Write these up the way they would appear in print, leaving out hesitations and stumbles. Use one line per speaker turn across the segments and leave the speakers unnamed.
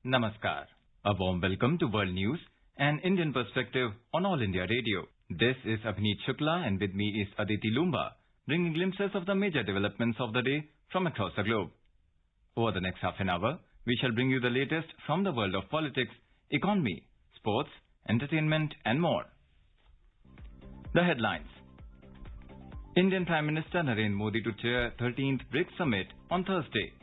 Namaskar. A warm welcome to World News, an Indian perspective on All India Radio. This is Abhineet Shukla and with me is Aditi Lumba, bringing glimpses of the major developments of the day from across the globe. Over the next half an hour, we shall bring you the latest from the world of politics, economy, sports, entertainment and more. The headlines. Indian Prime Minister Narendra Modi to chair 13th BRICS Summit on Thursday.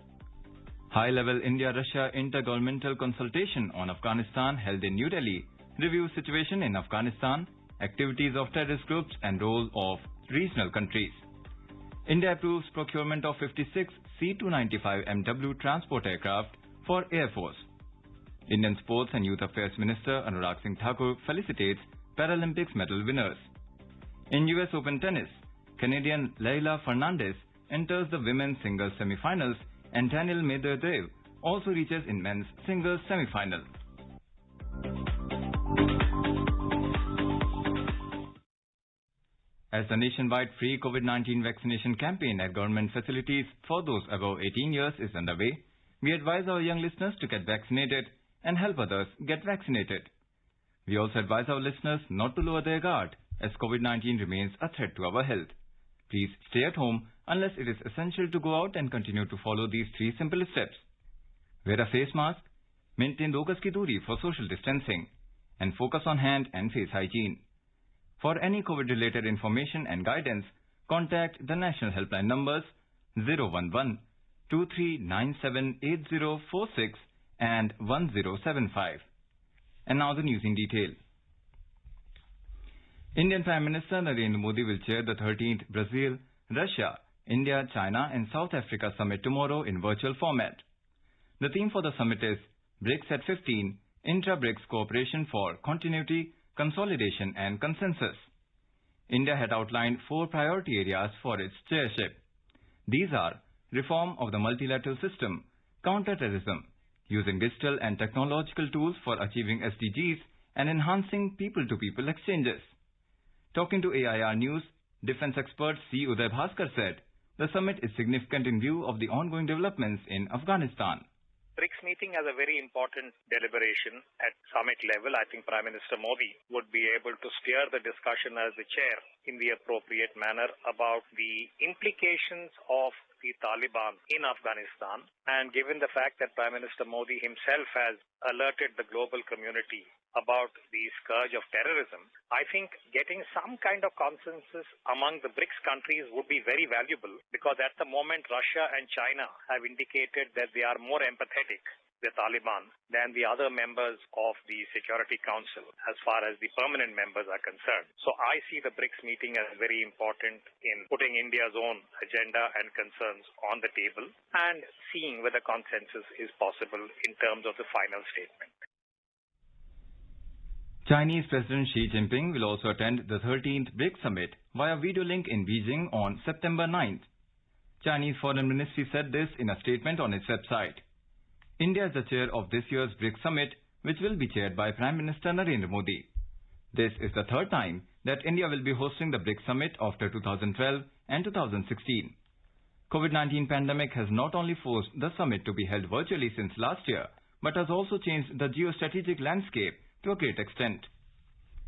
High-level India-Russia intergovernmental consultation on Afghanistan held in New Delhi reviews situation in Afghanistan, activities of terrorist groups and role of regional countries. India approves procurement of 56 C-295MW transport aircraft for Air Force. Indian Sports and Youth Affairs Minister Anurag Singh Thakur felicitates Paralympics medal winners. In US Open Tennis, Canadian Leila Fernandez enters the women's singles semi-finals and Daniil Medvedev also reaches in men's singles semi-final. As the nationwide free COVID-19 vaccination campaign at government facilities for those above 18 years is underway, we advise our young listeners to get vaccinated and help others get vaccinated. We also advise our listeners not to lower their guard as COVID-19 remains a threat to our health. Please stay at home unless it is essential to go out and continue to follow these 3 simple steps. Wear a face mask, maintain 2 gaz ki doori for social distancing, and focus on hand and face hygiene. For any COVID-related information and guidance, contact the national helpline numbers 011-2397-8046 and 1075. And now the news in detail. Indian Prime Minister Narendra Modi will chair the 13th Brazil, Russia, India, China and South Africa Summit tomorrow in virtual format. The theme for the summit is BRICS at 15, Intra-BRICS Cooperation for Continuity, Consolidation and Consensus. India had outlined 4 priority areas for its chairship. These are reform of the multilateral system, counter-terrorism, using digital and technological tools for achieving SDGs and enhancing people-to-people exchanges. Talking to AIR News, defense expert C. Uday Bhaskar said, the summit is significant in view of the ongoing developments in Afghanistan.
BRICS meeting has a very important deliberation at summit level. I think Prime Minister Modi would be able to steer the discussion as the chair in the appropriate manner about the implications of the Taliban in Afghanistan. And given the fact that Prime Minister Modi himself has alerted the global community about the scourge of terrorism, I think getting some kind of consensus among the BRICS countries would be very valuable, because at the moment Russia and China have indicated that they are more empathetic with the Taliban than the other members of the Security Council as far as the permanent members are concerned. So I see the BRICS meeting as very important in putting India's own agenda and concerns on the table and seeing whether consensus is possible in terms of the final statement.
Chinese President Xi Jinping will also attend the 13th BRICS Summit via video link in Beijing on September 9th. Chinese Foreign Ministry said this in a statement on its website. India is the chair of this year's BRICS Summit, which will be chaired by Prime Minister Narendra Modi. This is the 3rd time that India will be hosting the BRICS Summit after 2012 and 2016. COVID-19 pandemic has not only forced the summit to be held virtually since last year, but has also changed the geostrategic landscape to a great extent.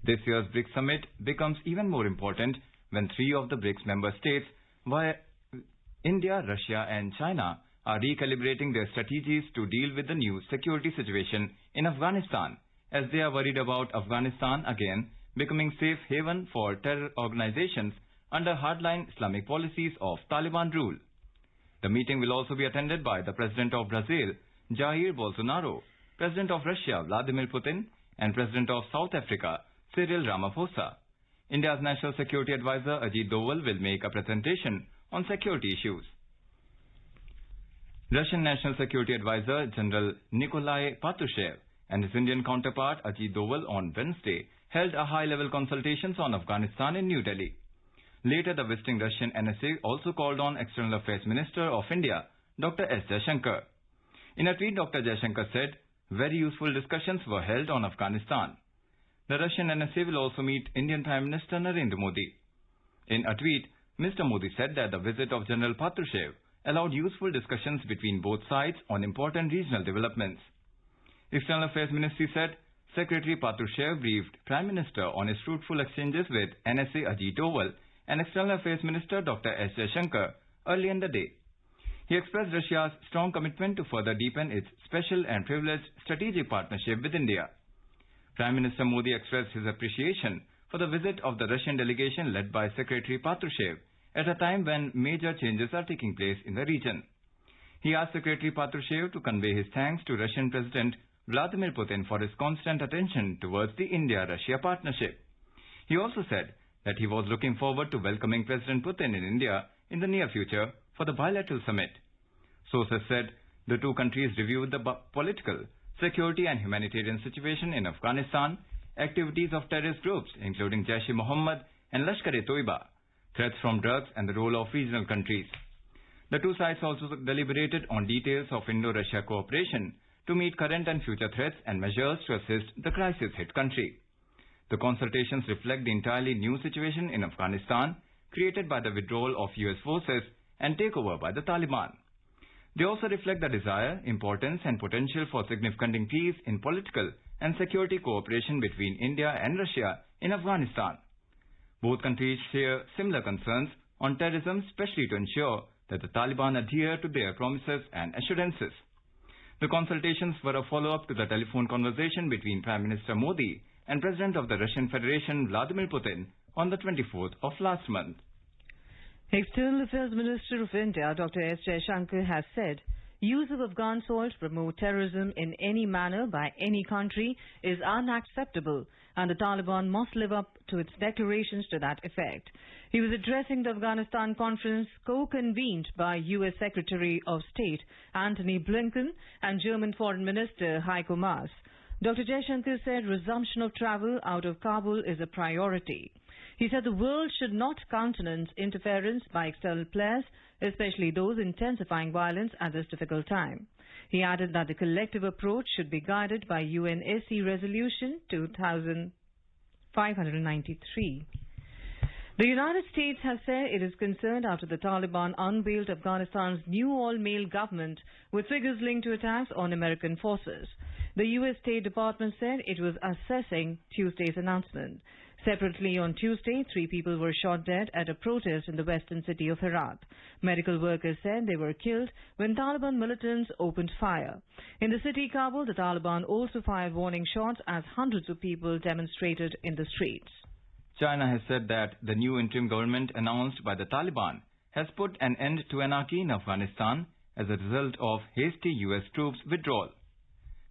This year's BRICS Summit becomes even more important when 3 of the BRICS member states, via India, Russia and China, are recalibrating their strategies to deal with the new security situation in Afghanistan, as they are worried about Afghanistan again becoming safe haven for terror organizations under hardline Islamic policies of Taliban rule. The meeting will also be attended by the President of Brazil, Jair Bolsonaro, President of Russia, Vladimir Putin, and President of South Africa, Cyril Ramaphosa. India's National Security Advisor Ajit Doval will make a presentation on security issues. Russian National Security Advisor General Nikolai Patrushev and his Indian counterpart Ajit Doval on Wednesday held a high-level consultations on Afghanistan in New Delhi. Later, the visiting Russian NSA also called on External Affairs Minister of India, Dr. S. Jaishankar. In a tweet, Dr. Jaishankar said, very useful discussions were held on Afghanistan. The Russian NSA will also meet Indian Prime Minister Narendra Modi. In a tweet, Mr. Modi said that the visit of General Patrushev allowed useful discussions between both sides on important regional developments. The External Affairs Ministry said Secretary Patrushev briefed Prime Minister on his fruitful exchanges with NSA Ajit Doval and External Affairs Minister Dr. S. Jaishankar early in the day. He expressed Russia's strong commitment to further deepen its special and privileged strategic partnership with India. Prime Minister Modi expressed his appreciation for the visit of the Russian delegation led by Secretary Patrushev at a time when major changes are taking place in the region. He asked Secretary Patrushev to convey his thanks to Russian President Vladimir Putin for his constant attention towards the India-Russia partnership. He also said that he was looking forward to welcoming President Putin in India in the near future for the bilateral summit. Sources said the two countries reviewed the political, security and humanitarian situation in Afghanistan, activities of terrorist groups including Jaish-e-Mohammed and Lashkar-e-Toiba, threats from drugs and the role of regional countries. The two sides also deliberated on details of Indo-Russia cooperation to meet current and future threats and measures to assist the crisis-hit country. The consultations reflect the entirely new situation in Afghanistan created by the withdrawal of US forces and takeover by the Taliban. They also reflect the desire, importance and potential for significant increase in political and security cooperation between India and Russia in Afghanistan. Both countries share similar concerns on terrorism, especially to ensure that the Taliban adhere to their promises and assurances. The consultations were a follow-up to the telephone conversation between Prime Minister Modi and President of the Russian Federation Vladimir Putin on the 24th of last month.
External Affairs Minister of India, Dr. S. Jaishankar, has said use of Afghan soil to promote terrorism in any manner by any country is unacceptable and the Taliban must live up to its declarations to that effect. He was addressing the Afghanistan conference co-convened by U.S. Secretary of State Antony Blinken and German Foreign Minister Heiko Maas. Dr. Jaishankar said resumption of travel out of Kabul is a priority. He said the world should not countenance interference by external players, especially those intensifying violence at this difficult time. He added that the collective approach should be guided by UNSC Resolution 2593. The United States has said it is concerned after the Taliban unveiled Afghanistan's new all-male government with figures linked to attacks on American forces. The U.S. State Department said it was assessing Tuesday's announcement. Separately on Tuesday, 3 people were shot dead at a protest in the western city of Herat. Medical workers said they were killed when Taliban militants opened fire. In the city Kabul, the Taliban also fired warning shots as hundreds of people demonstrated in the streets.
China has said that the new interim government announced by the Taliban has put an end to anarchy in Afghanistan as a result of hasty US troops withdrawal.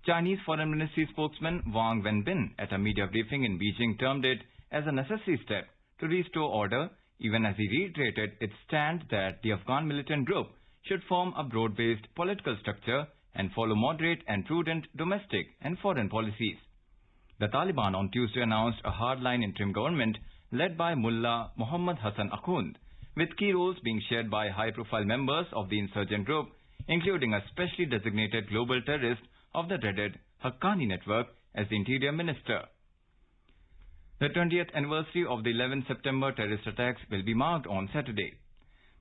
Chinese Foreign Ministry spokesman Wang Wenbin at a media briefing in Beijing termed it as a necessary step to restore order, even as he reiterated its stand that the Afghan militant group should form a broad-based political structure and follow moderate and prudent domestic and foreign policies. The Taliban on Tuesday announced a hardline interim government led by Mullah Muhammad Hassan Akhund, with key roles being shared by high-profile members of the insurgent group, including a specially designated global terrorist of the dreaded Haqqani network as the Interior Minister. The 20th anniversary of the 11 September terrorist attacks will be marked on Saturday.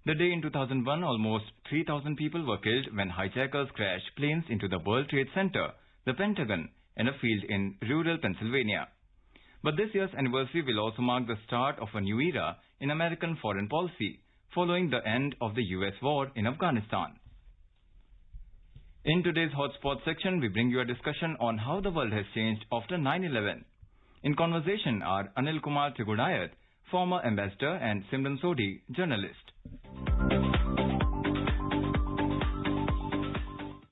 The day in 2001, almost 3,000 people were killed when hijackers crashed planes into the World Trade Center, the Pentagon, and a field in rural Pennsylvania. But this year's anniversary will also mark the start of a new era in American foreign policy, following the end of the US war in Afghanistan. In today's Hotspot section, we bring you a discussion on how the world has changed after 9/11. In conversation are Anil Kumar Trigunayat, former ambassador, and Simran Sodhi, journalist.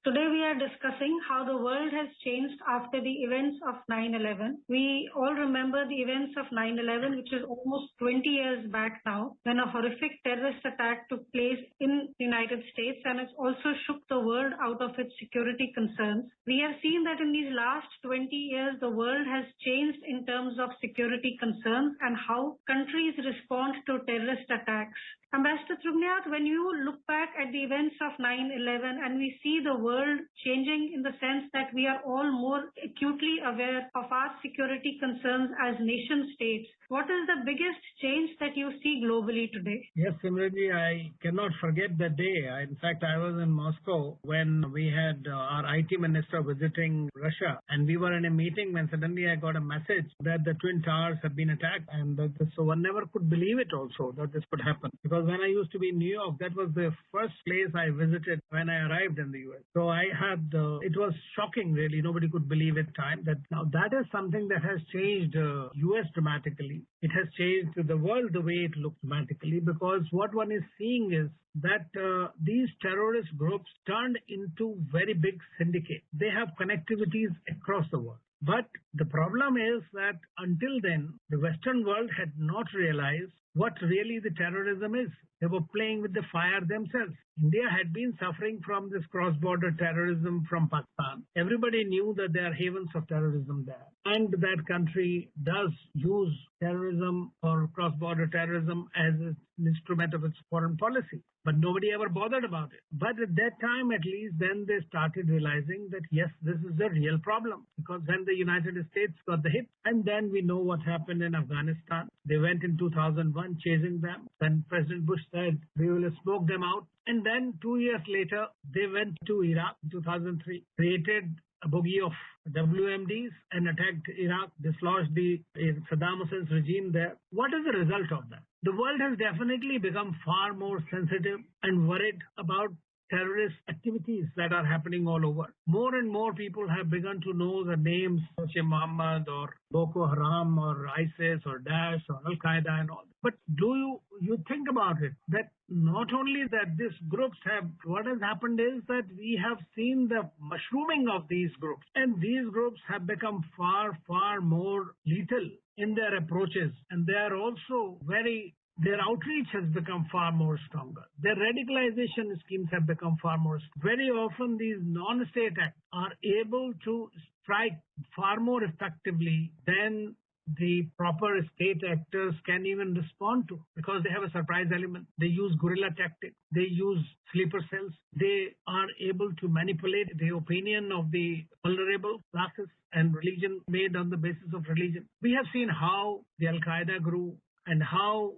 Today we are discussing how the world has changed after the events of 9/11. We all remember the events of 9/11, which is almost 20 years back now, when a horrific terrorist attack took place in the United States, and it also shook the world out of its security concerns. We have seen that in these last 20 years, the world has changed in terms of security concerns and how countries respond to terrorist attacks. Ambassador Trugnath, when you look back at the events of 9/11 and we see the world changing in the sense that we are all more acutely aware of our security concerns as nation states, what is the biggest change that you see globally today?
Yes, Simranji, I cannot forget that day. In fact, I was in Moscow when we had our IT minister visiting Russia, and we were in a meeting when suddenly I got a message that the Twin Towers have been attacked, and so one never could believe it also that this could happen. Because when I used to be in New York, that was the first place I visited when I arrived in the US. So I had, it was shocking really. Nobody could believe at time that now that is something that has changed US dramatically. It has changed the world the way it looks dramatically, because what one is seeing is that these terrorist groups turned into very big syndicates. They have connectivities across the world. But the problem is that until then, the Western world had not realized what really the terrorism is. They were playing with the fire themselves. India had been suffering from this cross-border terrorism from Pakistan. Everybody knew that there are havens of terrorism there. And that country does use terrorism or cross-border terrorism as an instrument of its foreign policy. But nobody ever bothered about it. But at that time, at least, then they started realizing that, yes, this is a real problem. Because when the United States got the hit, and then we know what happened in Afghanistan. They went in 2001 chasing them. Then President Bush said, we will smoke them out. And then 2 years later, they went to Iraq in 2003, created a bogey of WMDs and attacked Iraq, dislodged the Saddam Hussein's regime there. What is the result of that? The world has definitely become far more sensitive and worried about terrorist activities that are happening all over. More and more people have begun to know the names such as Muhammad or Boko Haram or ISIS or Daesh or Al-Qaeda and all. But do you think about it, that not only that these groups have, what has happened is that we have seen the mushrooming of these groups, and these groups have become far, far more lethal in their approaches, and they are also their outreach has become far more stronger. Their radicalization schemes have become far more strong. Very often these non-state actors are able to strike far more effectively than the proper state actors can even respond to, because they have a surprise element. They use guerrilla tactics. They use sleeper cells. They are able to manipulate the opinion of the vulnerable classes and religion made on the basis of religion. We have seen how the Al-Qaeda grew, and how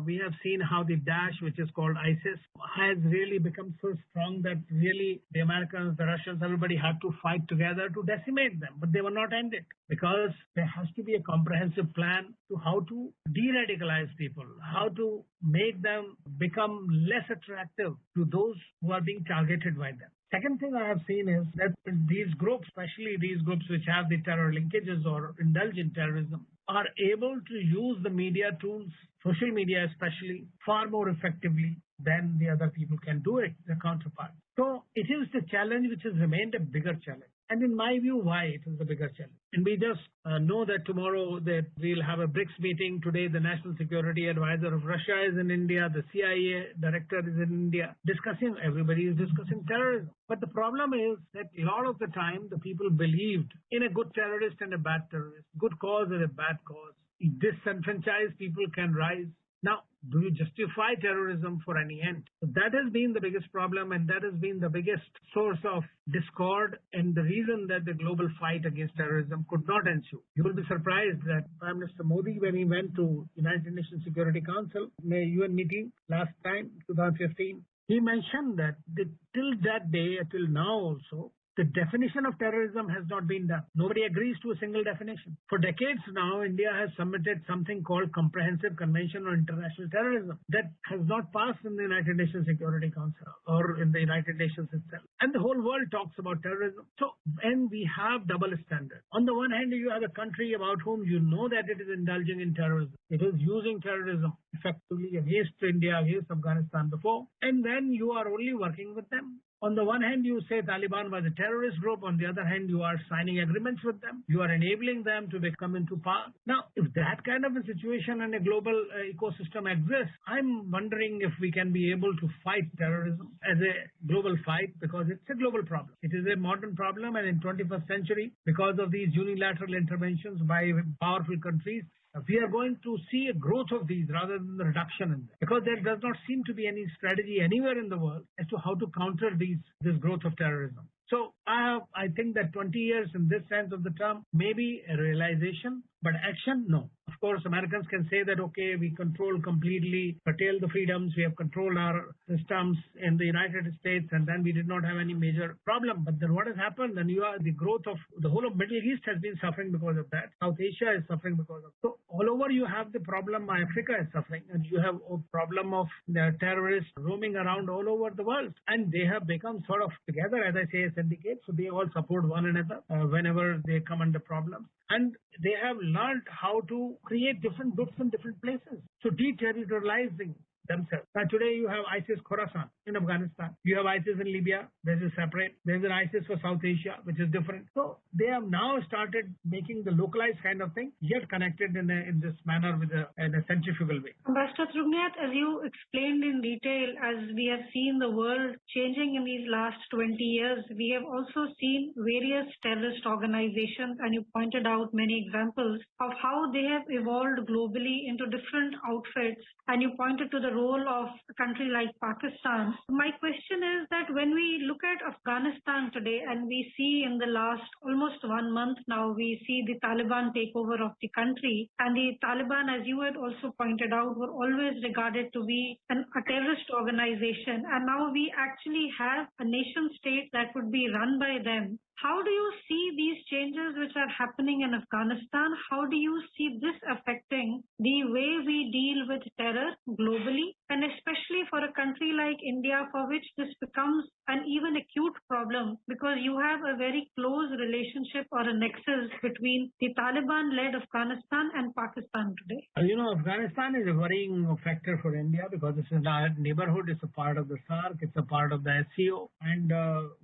we have seen how the Daesh, which is called ISIS, has really become so strong that really the Americans, the Russians, everybody had to fight together to decimate them. But they were not ended, because there has to be a comprehensive plan to how to de-radicalize people, how to make them become less attractive to those who are being targeted by them. Second thing I have seen is that these groups, especially these groups which have the terror linkages or indulge in terrorism, are able to use the media tools, social media especially, far more effectively than the other people can do it, the counterpart. So it is the challenge which has remained a bigger challenge. And in my view, why it is a bigger challenge? And we just know that tomorrow that we'll have a BRICS meeting. Today, the National Security Advisor of Russia is in India. The CIA director is in India everybody is discussing terrorism. But the problem is that a lot of the time, the people believed in a good terrorist and a bad terrorist, good cause and a bad cause. Disenfranchised people can rise. Now, do you justify terrorism for any end? So that has been the biggest problem, and that has been the biggest source of discord and the reason that the global fight against terrorism could not ensue. You will be surprised that Prime Minister Modi, when he went to United Nations Security Council, in a UN meeting last time, 2015, he mentioned that till that day, till now also, the definition of terrorism has not been done. Nobody agrees to a single definition. For decades now, India has submitted something called Comprehensive Convention on International Terrorism that has not passed in the United Nations Security Council or in the United Nations itself. And the whole world talks about terrorism. So, and we have double standards. On the one hand, you have a country about whom you know that it is indulging in terrorism. It is using terrorism effectively against India, against Afghanistan before. And then you are only working with them. On the one hand, you say Taliban was a terrorist group. On the other hand, you are signing agreements with them. You are enabling them to come into power. Now, if that kind of a situation and a global ecosystem exists, I'm wondering if we can be able to fight terrorism as a global fight, because it's a global problem. It is a modern problem, and in 21st century, because of these unilateral interventions by powerful countries, we are going to see a growth of these rather than the reduction in them, because there does not seem to be any strategy anywhere in the world as to how to counter this growth of terrorism. So I think that 20 years in this sense of the term may be a realization, but action, no. Of course, Americans can say that, okay, we control completely, curtail the freedoms, we have controlled our systems in the United States, and then we did not have any major problem. But then what has happened? Then the growth of the whole of Middle East has been suffering because of that. South Asia is suffering because of that. So all over you have the problem, Africa is suffering, and you have a problem of the terrorists roaming around all over the world. And they have become sort of together, as I say, a syndicate, so they all support one another whenever they come under problems. And they have learned how to create different groups in different places. So deterritorializing themselves. Now today you have ISIS Khorasan in Afghanistan. You have ISIS in Libya. This is separate. There's an ISIS for South Asia, which is different. So they have now started making the localized kind of thing, yet connected in this manner in a centrifugal way.
Ambassador Trugnath, as you explained in detail, as we have seen the world changing in these last 20 years, we have also seen various terrorist organizations, and you pointed out many examples of how they have evolved globally into different outfits, and you pointed to the role of a country like Pakistan. My question is that when we look at Afghanistan today, and we see in the last almost 1 month now, we see the Taliban takeover of the country, and the Taliban, as you had also pointed out, were always regarded to be a terrorist organization, and now we actually have a nation state that would be run by them. How do you see these changes which are happening in Afghanistan? How do you see this affecting the way we deal with terror globally, and especially for a country like India, for which this becomes an even acute problem, because you have a very close relationship or a nexus between the Taliban-led Afghanistan and Pakistan today?
Afghanistan is a worrying factor for India because it's in our neighborhood, it's a part of the SAARC, it's a part of the SCO, and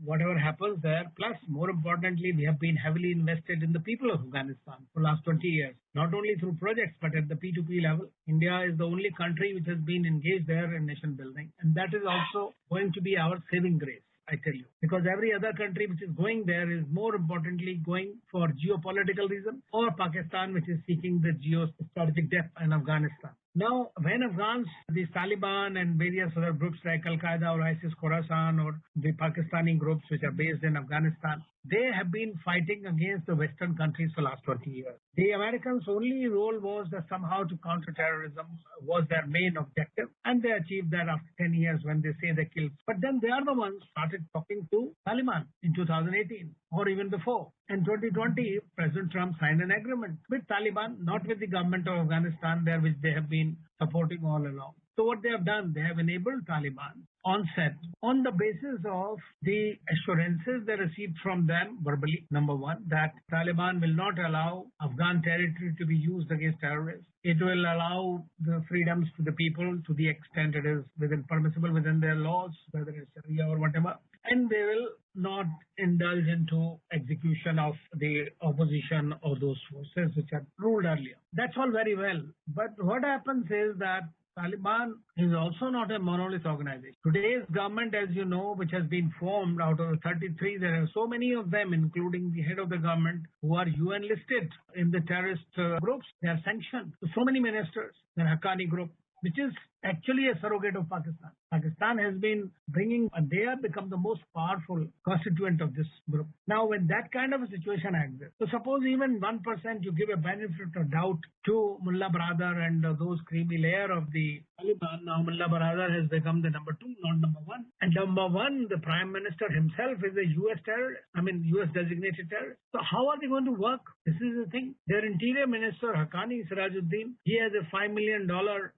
whatever happens there, plus more importantly, we have been heavily invested in the people of Afghanistan for the last 20 years, not only through projects, but at the P2P level. India is the only country which has been engaged there in nation building, and that is also going to be our saving grace, I tell you, because every other country which is going there is more importantly going for geopolitical reasons, or Pakistan, which is seeking the geostrategic depth in Afghanistan. Now, when Afghans, the Taliban and various other groups like Al-Qaeda or ISIS Khorasan or the Pakistani groups which are based in Afghanistan, they have been fighting against the Western countries for the last 20 years. The Americans' only role was that somehow to counter terrorism was their main objective, and they achieved that after 10 years when they say they killed. But then they are the ones started talking to Taliban in 2018 or even before. In 2020, President Trump signed an agreement with Taliban, not with the government of Afghanistan there, which they have been supporting all along. So what they have done, they have enabled Taliban onset on the basis of the assurances they received from them verbally, number one, that Taliban will not allow Afghan territory to be used against terrorists. It will allow the freedoms to the people to the extent it is permissible within their laws, whether it's Sharia or whatever. And they will not indulge into execution of the opposition or those forces which are ruled earlier. That's all very well. But what happens is that Taliban is also not a monolith organization. Today's government, as you know, which has been formed out of the 33, there are so many of them, including the head of the government, who are UN listed in the terrorist groups. They are sanctioned. So many ministers, the Haqqani group, which is actually a surrogate of Pakistan. Pakistan has been they have become the most powerful constituent of this group. Now, when that kind of a situation exists, so suppose even 1% you give a benefit of doubt to Mullah Baradar and those creamy layer of the Taliban. Now, Mullah Baradar has become the number 2, not number 1. And number 1, the Prime Minister himself is a US terrorist, US designated terrorist. So how are they going to work? This is the thing. Their Interior Minister, Haqqani Sirajuddin, he has a $5 million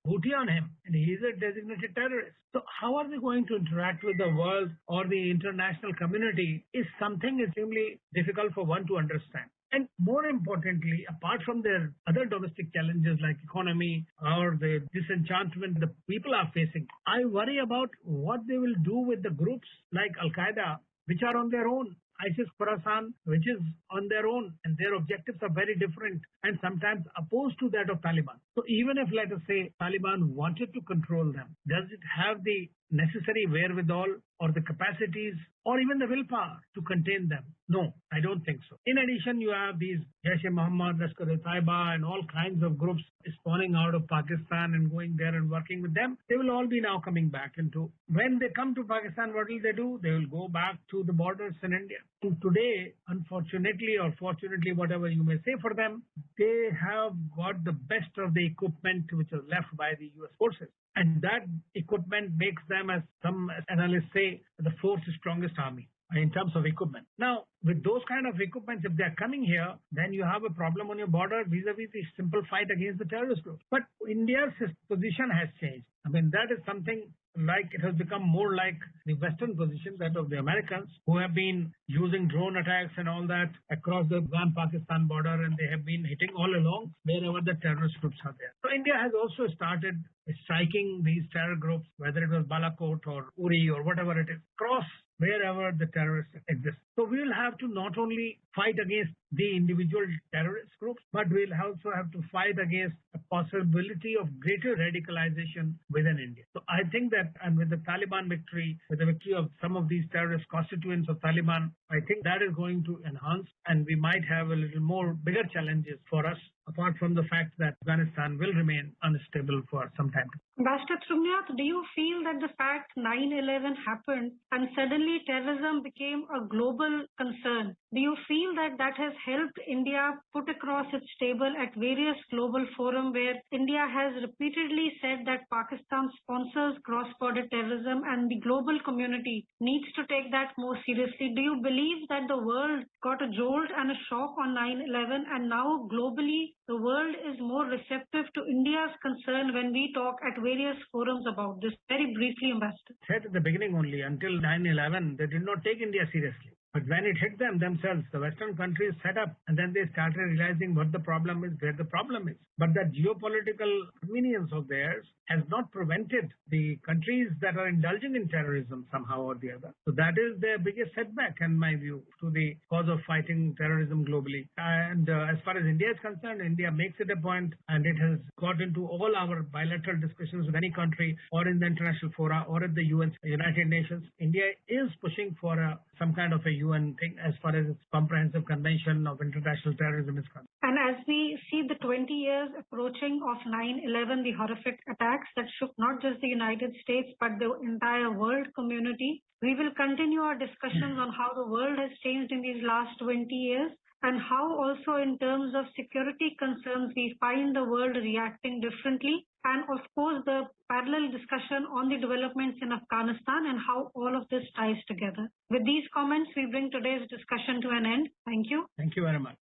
booty on him, and he is a designated terrorist. So how are they going to interact with the world or the international community is something extremely difficult for one to understand. And more importantly, apart from their other domestic challenges like economy or the disenchantment the people are facing, I worry about what they will do with the groups like Al-Qaeda, which are on their own. ISIS Khorasan, which is on their own, and their objectives are very different and sometimes opposed to that of Taliban. So even if, let us say, Taliban wanted to control them, does it have the necessary wherewithal or the capacities or even the willpower to contain them? No, I don't think so. In addition, you have these Jaish-e-Mohammed, Lashkar-e-Taiba and all kinds of groups spawning out of Pakistan and going there and working with them. They will all be now coming back into, when they come to Pakistan, what will they do? They will go back to the borders in India. And today, unfortunately or fortunately, whatever you may say for them, they have got the best of the equipment which was left by the US forces. And that equipment makes them, as some analysts say, the fourth strongest army in terms of equipment. Now, with those kind of equipments, if they're coming here, then you have a problem on your border vis-a-vis the simple fight against the terrorist group. But India's position has changed. I mean, that is something like it has become more like the Western position, that of the Americans, who have been using drone attacks and all that across the Afghan-Pakistan border, and they have been hitting all along wherever the terrorist groups are there. So India has also started striking these terror groups, whether it was Balakot or Uri or whatever it is, across wherever the terrorists exist. So we will have to not only fight against the individual terrorist groups, but we'll also have to fight against a possibility of greater radicalization within India. So I think that, and with the Taliban victory, with the victory of some of these terrorist constituents of Taliban, I think that is going to enhance, and we might have a little more bigger challenges for us, apart from the fact that Afghanistan will remain unstable for some time.
Ambassador Trumnath, do you feel that the fact 9/11 happened and suddenly terrorism became a global concern, do you feel that that has helped India put across its table at various global forums where India has repeatedly said that Pakistan sponsors cross-border terrorism and the global community needs to take that more seriously? Do you believe that the world got a jolt and a shock on 9/11 and now globally the world is more receptive to India's concern when we talk at various forums about this? Very briefly, Ambassador.
I said at the beginning only, until 9/11, they did not take India seriously. But when it hit them themselves, the Western countries set up, and then they started realizing what the problem is, where the problem is. But that geopolitical convenience of theirs has not prevented the countries that are indulging in terrorism somehow or the other. So that is their biggest setback, in my view, to the cause of fighting terrorism globally. And as far as India is concerned, India makes it a point, and it has got into all our bilateral discussions with any country, or in the international fora, or at the UN, United Nations. India is pushing for some kind of a UN thing as far as its comprehensive convention of international terrorism is concerned.
And as we see the 20 years approaching of 9/11, the horrific attacks that shook not just the United States but the entire world community, we will continue our discussions on how the world has changed in these last 20 years and how also in terms of security concerns we find the world reacting differently, and of course the parallel discussion on the developments in Afghanistan and how all of this ties together. With these comments, we bring today's discussion to an end. Thank you.
Thank you very much.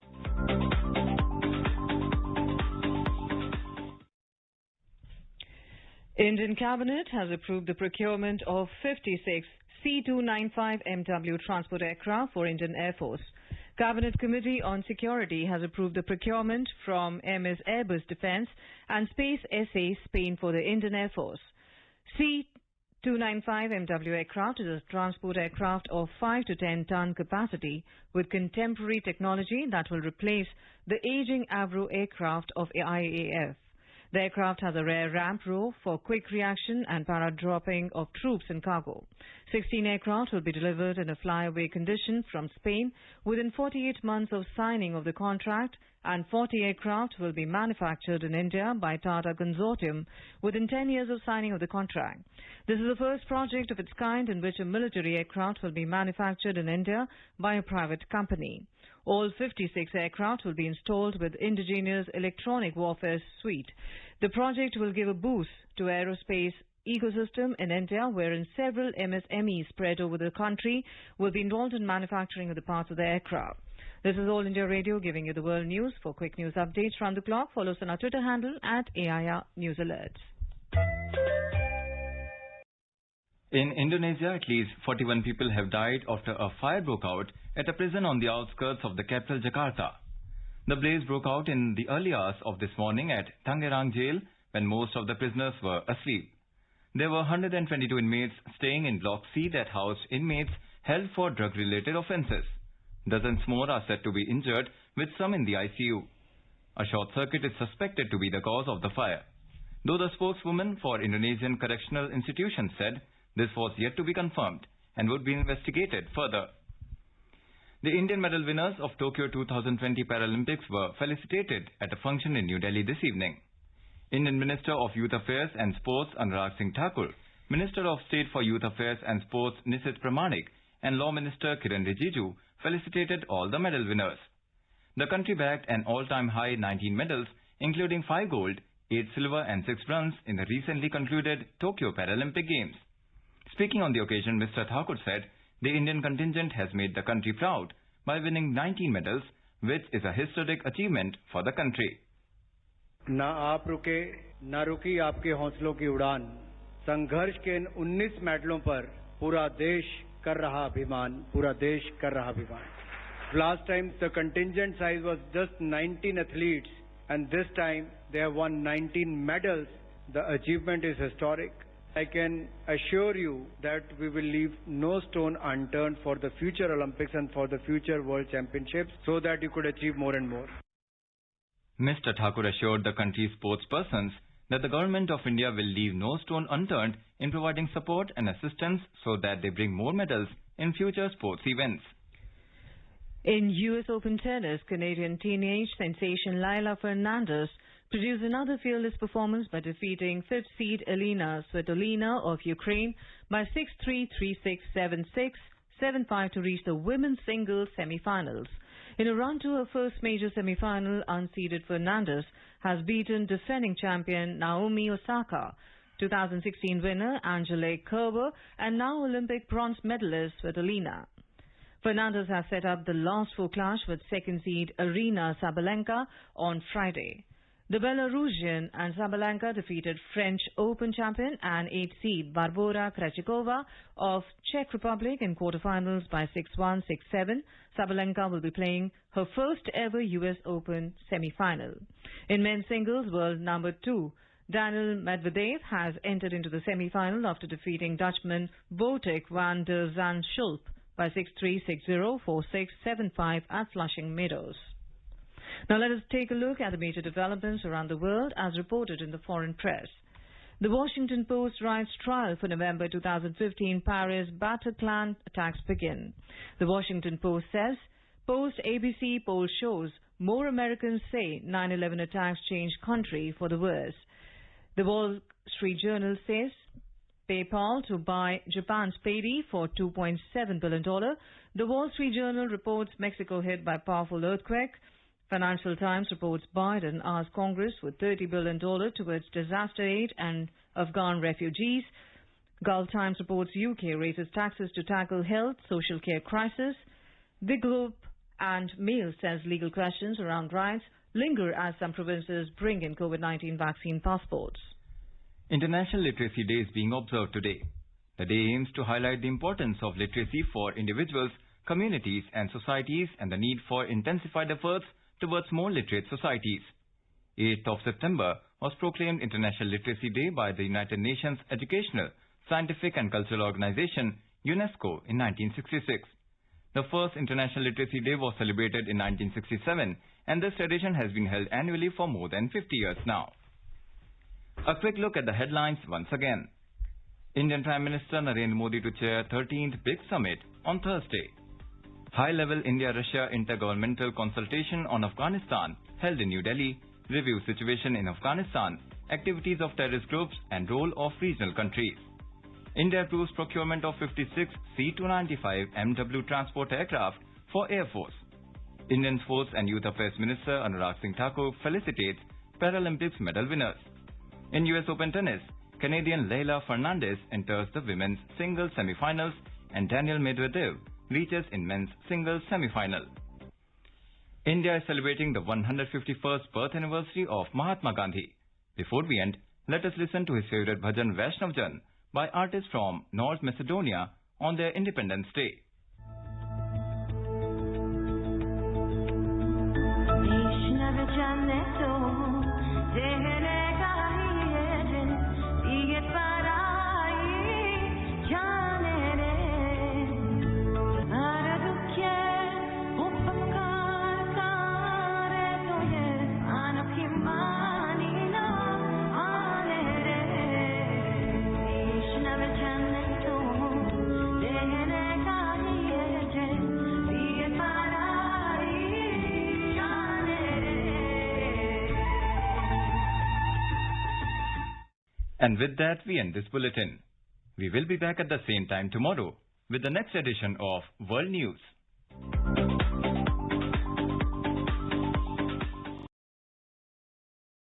Indian Cabinet has approved the procurement of 56 C-295 MW transport aircraft for Indian Air Force. Cabinet Committee on Security has approved the procurement from MS Airbus Defence and Space SA Spain for the Indian Air Force. C-295 MW aircraft is a transport aircraft of 5 to 10 ton capacity with contemporary technology that will replace the aging Avro aircraft of IAF. The aircraft has a rear ramp row for quick reaction and para-dropping of troops and cargo. 16 aircraft will be delivered in a flyaway condition from Spain within 48 months of signing of the contract, and 40 aircraft will be manufactured in India by Tata Consortium within 10 years of signing of the contract. This is the first project of its kind in which a military aircraft will be manufactured in India by a private company. All 56 aircraft will be installed with indigenous electronic warfare suite. The project will give a boost to aerospace ecosystem in India, wherein several MSMEs spread over the country will be involved in manufacturing of the parts of the aircraft. This is All India Radio giving you the world news. For quick news updates round the clock, follow us on our Twitter handle at AIR News Alerts.
In Indonesia, at least 41 people have died after a fire broke out at a prison on the outskirts of the capital, Jakarta. The blaze broke out in the early hours of this morning at Tangerang Jail when most of the prisoners were asleep. There were 122 inmates staying in Block C that housed inmates held for drug-related offences. Dozens more are said to be injured, with some in the ICU. A short circuit is suspected to be the cause of the fire, though the spokeswoman for Indonesian Correctional Institution said this was yet to be confirmed and would be investigated further. The Indian medal winners of Tokyo 2020 Paralympics were felicitated at a function in New Delhi this evening. Indian Minister of Youth Affairs and Sports Anurag Singh Thakur, Minister of State for Youth Affairs and Sports Nisit Pramanik, and Law Minister Kiren Rijiju felicitated all the medal winners. The country bagged an all-time high 19 medals, including 5 gold, 8 silver and 6 bronze in the recently concluded Tokyo Paralympic Games. Speaking on the occasion, Mr. Thakur said the Indian contingent has made the country proud by winning 19 medals, which is a historic achievement for the country.
ना आप रुके, ना रुकी आपके हौसलों की उड़ान। संघर्ष के इन 19 मेडलों पर पूरा देश कर रहा अभिमान, पूरा देश कर रहा अभिमान। Last time the contingent size was just 19 athletes, and this time they have won 19 medals. The achievement is historic. I can assure you that we will leave no stone unturned for the future Olympics and for the future World Championships so that you could achieve more and more.
Mr. Thakur assured the country's sportspersons that the government of India will leave no stone unturned in providing support and assistance so that they bring more medals in future sports events.
In US Open tennis, Canadian teenage sensation Leylah Fernandez produced another fearless performance by defeating 5th seed Elena Svitolina of Ukraine by 6-3, 3-6, 7-6, 7-5 to reach the women's singles semi-finals. In a run to her first major semi-final, unseeded Fernandez has beaten defending champion Naomi Osaka, 2016 winner Angelique Kerber, and now Olympic bronze medalist Svitolina. Fernandez has set up the last 4 clash with second seed Aryna Sabalenka on Friday. The Belarusian and Sabalenka defeated French Open champion and 8th seed Barbora Krejcikova of Czech Republic in quarterfinals by 6-1, 6-7. Sabalenka will be playing her first ever US Open semi-final. In men's singles, world number 2 Daniel Medvedev has entered into the semi-final after defeating Dutchman Botic van der Zandschulp by 6-3, 6-0, 4-6, 7-5 at Flushing Meadows. Now let us take a look at the major developments around the world as reported in the foreign press. The Washington Post writes trial for November 2015 Paris Bataclan attacks begin. The Washington Post says post-ABC poll shows more Americans say 9/11 attacks changed country for the worse. The Wall Street Journal says PayPal to buy Japan's payday for $2.7 billion. The Wall Street Journal reports Mexico hit by powerful earthquake. Financial Times reports Biden asks Congress for $30 billion towards disaster aid and Afghan refugees. Gulf Times reports UK raises taxes to tackle health, social care crisis. The Globe and Mail says legal questions around rights linger as some provinces bring in COVID-19 vaccine passports.
International Literacy Day is being observed today. The day aims to highlight the importance of literacy for individuals, communities and societies and the need for intensified efforts towards more literate societies. 8th of September was proclaimed International Literacy Day by the United Nations Educational, Scientific and Cultural Organization, UNESCO, in 1966. The first International Literacy Day was celebrated in 1967 and this tradition has been held annually for more than 50 years now. A quick look at the headlines once again. Indian Prime Minister Narendra Modi to chair 13th BRICS Summit on Thursday. High-level India-Russia intergovernmental consultation on Afghanistan held in New Delhi, review situation in Afghanistan, activities of terrorist groups and role of regional countries. India approves procurement of 56 C-295 MW transport aircraft for Air Force. Indian Sports and Youth Affairs Minister Anurag Singh Thakur felicitates Paralympics medal winners. In US Open tennis, Canadian Leylah Fernandez enters the women's singles semi-finals and Daniel Medvedev reaches in men's singles semi-final. India is celebrating the 151st birth anniversary of Mahatma Gandhi. Before we end, let us listen to his favorite bhajan Vaishnav Jan by artists from North Macedonia on their Independence Day. And with that, we end this bulletin. We will be back at the same time tomorrow with the next edition of World News.